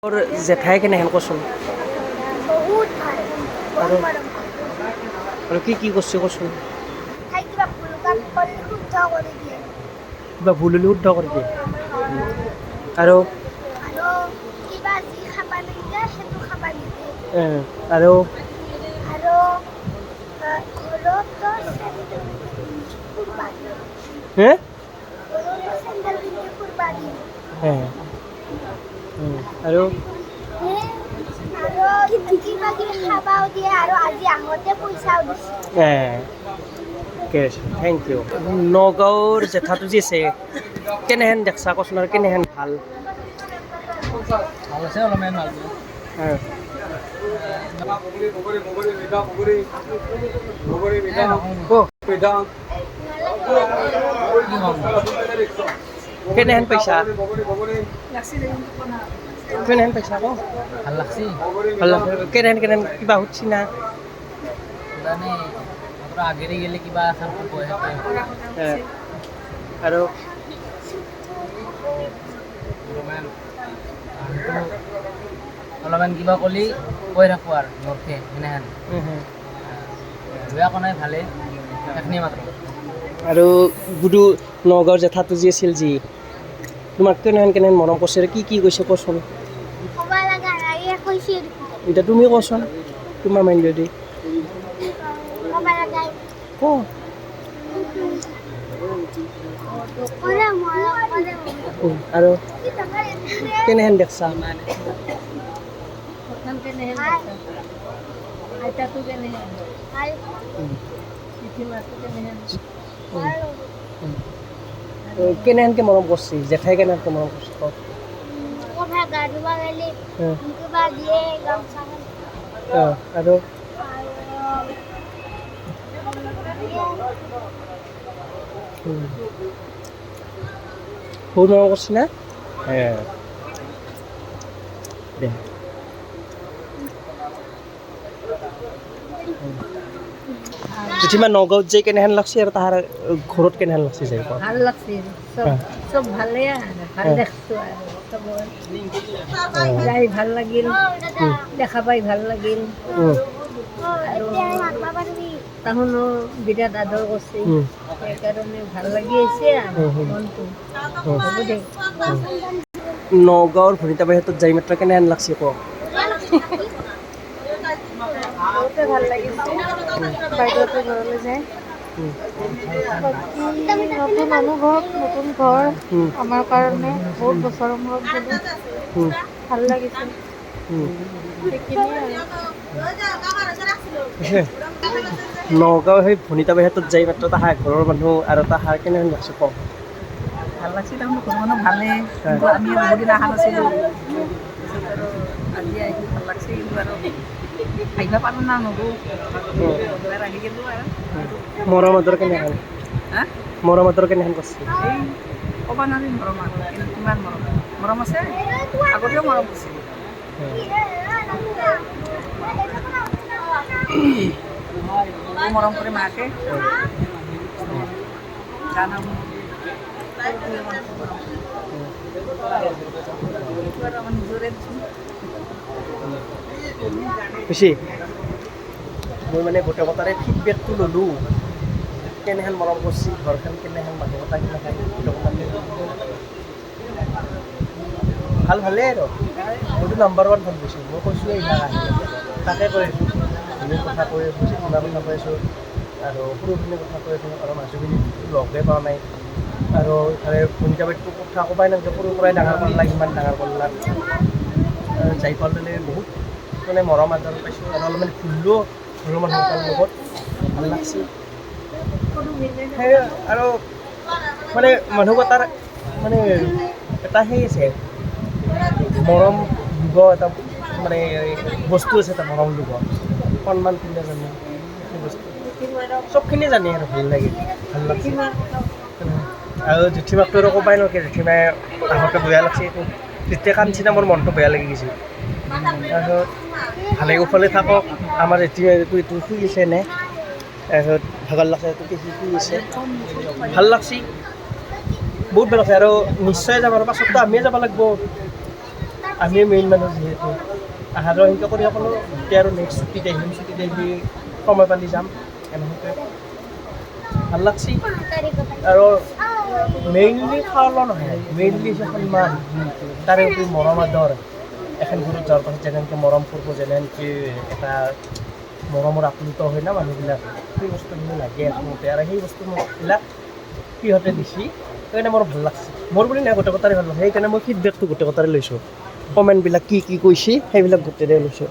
তোৰ জেঠাই কেনেহেন কচোন বহুত ভাল আৰু বহুত মৰম আৰু কি কৰিছে কচোন তাই কিবা ভুল কাম কৰিলে শুদ্ধ কৰি দিয়ে কিবা ভুল হ'লে শুদ্ধ কৰি দিয়ে আৰু আৰু কিবা যি খাব লাগে সেইটো খাব নিদিয়ে আৰু আৰু ঘৰতো চেণ্ডেল ফুৰবা দিয়ে হে ঘৰতো চেণ্ডেল পিন্ধি ফুৰবা দিয়ে আৰু আৰু কিবা কিবি খাবাও দিয়ে আৰু আজি আহোঁতে পইচাও দিছে ঠিকে আছে থেংক ইউ নগাঁৱৰ জেঠাটো যি আছে কেনেহেন দেখছা কচোন আৰু কেনেহেন ভাল ভাল আছে অলপমান ভাল কেনেহেন পাইছা কেনেহেন পাইছা আকৌ ভাল লাগছি ভাল লাগছে কেনেহেন কিবা সুধছি না মানে আপোনাৰ আগেৰি গেলে কিবা এখন ক'ব আৰু অলপমান কিবা ক'লি কৈ থাকোঁ আৰু নৰখে সেনেহেন বেয়া কোৱা নাই ভালেই সেইখিনিয়ে মাত্ৰ আৰু গুডু নগাঁৱৰ জেঠাটো যি আছিল যি তোমাক কেনেহেন মৰম কৰিছে কি কৈছে কচোন ক'ব লগা নাই কৈছে এতিয়া তুমি কচোন তোমাৰ মাইণ্ডেদি ক'ব লগা ক কৰে মৰম কৰে আৰু কেনেহেন দেখছা আইতাটো কেনেহেন ভাল জেঠীমাটো কেনেহেন কেনেহেনকৈ মৰম কৰিছে জেঠাই কেনেহেনকৈ মৰম কৰিছে কওক কথা গা ধুব গ'লে কিবা দিয়ে গামোচা আৰু বহুত মৰম কৰিছে না দে জেঠিমা নগাঁৱত যাই কেনেহেন লাগছে আৰু তাহাৰ ঘৰত কেনেহেন লাগছে যাই কওক ভাল লাগছে চব ভালেই ভাল দেখছো আৰু চবৰ যাই ভাল লাগিল দেখা পাই ভাল লাগিল আৰু তাহোনো বিৰাট আদৰ কৰিছে সেইকাৰণে ভাল লাগি আছে আৰু মনটো হ'ব দে নগাঁৱৰ ভনিতা বাইহঁতত যাই মাত্ৰ কেনেহেন লাগছে কওক বহুতে ভাল লাগিছে বাইদেউহঁতৰ ঘৰলৈ যায় বাকী নতুন অনুভৱ নতুন ঘৰ আমাৰ কাৰণে বহুত বছৰৰ মূৰত গ'লো ভাল লাগিছে সেইখিনিয়ে আৰু নগাঁও সেই ভনিতা বাইহঁতত যাই মাত্ৰ তাহাৰ ঘৰৰ মানুহ আৰু তাহাৰ কেনেহেন লাগছে কওক ভাল লাগছে তাৰমানে ঘৰৰ মানুহ ভালেই কিন্তু আমি বহুত দিন অহা নাছিলোঁ তাৰপিছত আৰু আজি আহি ভাল লাগছে কিন্তু আৰু আহিব পাৰোঁ না নগৈ এবাৰ আহি গ'লোঁ আৰু মৰম আদৰ কেনেহেন হা মৰম আদৰ কেনেহেন কৰিছে এই ক'ব নোৱাৰি মৰম আৰু কিমান মৰম মৰম আছে আগতেও মৰম কৰিছিল মৰম কৰে মাকে গান খুচি মই মানে গোটেই কথাৰে ফিডবেকটো ল'লোঁ কেনেহেন মৰম কৰিছে ঘৰখন কেনেহেন মানুহ কথা কেনেহেন ভালেই আৰু মইতো নাম্বাৰ 1 ভাল পাইছোঁ মই কৈছোঁৱে এইবিলাক আহি তাকে কৈ আছোঁ ধুনীয়া কথা কৈ আছোঁ চিনেমা কথা কৈ আছোঁ আৰু সৰুখিনিৰ কথা কৈ আছোঁ আৰু মাজুখিনি লগে পোৱা নাই আৰু ইফালে ভনিতা বাইদেউৰ কথা ক'বাই নালাগে সৰুৰ পৰাই ডাঙৰ কৰলাক ইমান ডাঙৰ কৰলাক যাই পালে বহুত মানে মৰম আদৰ পাইছোঁ আৰু অলপমান ফুৰিলোঁ ঘৰৰ মানুহৰ লগত ভাল লাগছে সেই আৰু মানে মানুহ এটাৰ মানে এটা সেই আছে মৰম দিব এটা মানে বস্তু আছে এটা মৰম দিব সন্মান কিনে জানে সেই বস্তু চবখিনি জানে আৰু ভাল লাগে ভাল লাগছে আৰু জেঠীমাকটো আৰু ক'বাই নকয় জেঠীমাই আহোঁতে বেয়া লাগছে এইটো তেতিয়া কান্দছিনা মোৰ মনটো বেয়া লাগি গৈছিল তাৰপিছত ভালে কুশলে থাকক আমাৰ জেঠীমাইটো এইটো শুই আছে নে তাৰপিছত ভাগৰ লাগছে এইটো শুই আছে ভাল লাগছে বহুত ভাল লাগছে আৰু নিশ্চয় যাম আৰু পাছততো আমিয়ে যাব লাগিব আমি মেইন মানুহ যিহেতু অহা যোৱা সেনেকৈ কৰি সকলো এতিয়া আৰু নেক্সট ছুটীত আহিম ছুটীত আহি সময় পালি যাম এনেকৈ ভাল লাগছি আৰু মেইনলি খাওয়া নহয় মেইনলি যে সন্মান তাৰে উপৰি মৰম আদৰ এখন ঘৰত যোৱাৰ পাছত যেনেকৈ মৰম কৰিব যেনেকৈ এটা মৰমৰ আপ্লুত হয় না মানুহবিলাক সেই বস্তুখিনি লাগে আচলতে আৰু সেই বস্তুবিলাক সিহঁতে দিছি সেইকাৰণে মোৰ ভাল লাগছে মোৰ বুলি নাই গোটেই কথাৰে ভাল লাগছে সেইকাৰণে মই ফিডবেকটো গোটেই কথাৰে লৈছোঁ কমেণ্টবিলাক কি কি কৈছে সেইবিলাক গোটেইৰে লৈছোঁ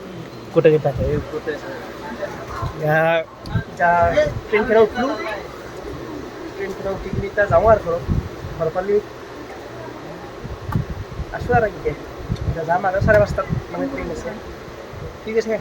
গোটেইকেইটাকে এতিয়া ট্ৰেইনখনত উঠিলোঁ ট্ৰেইনখনত উঠি কিনি এতিয়া যাওঁ আৰু ঘৰ পালি আছোঁ আৰু এতিয়া যাম আৰু 5:30 মানে ট্ৰেইন আছে ঠিক আছে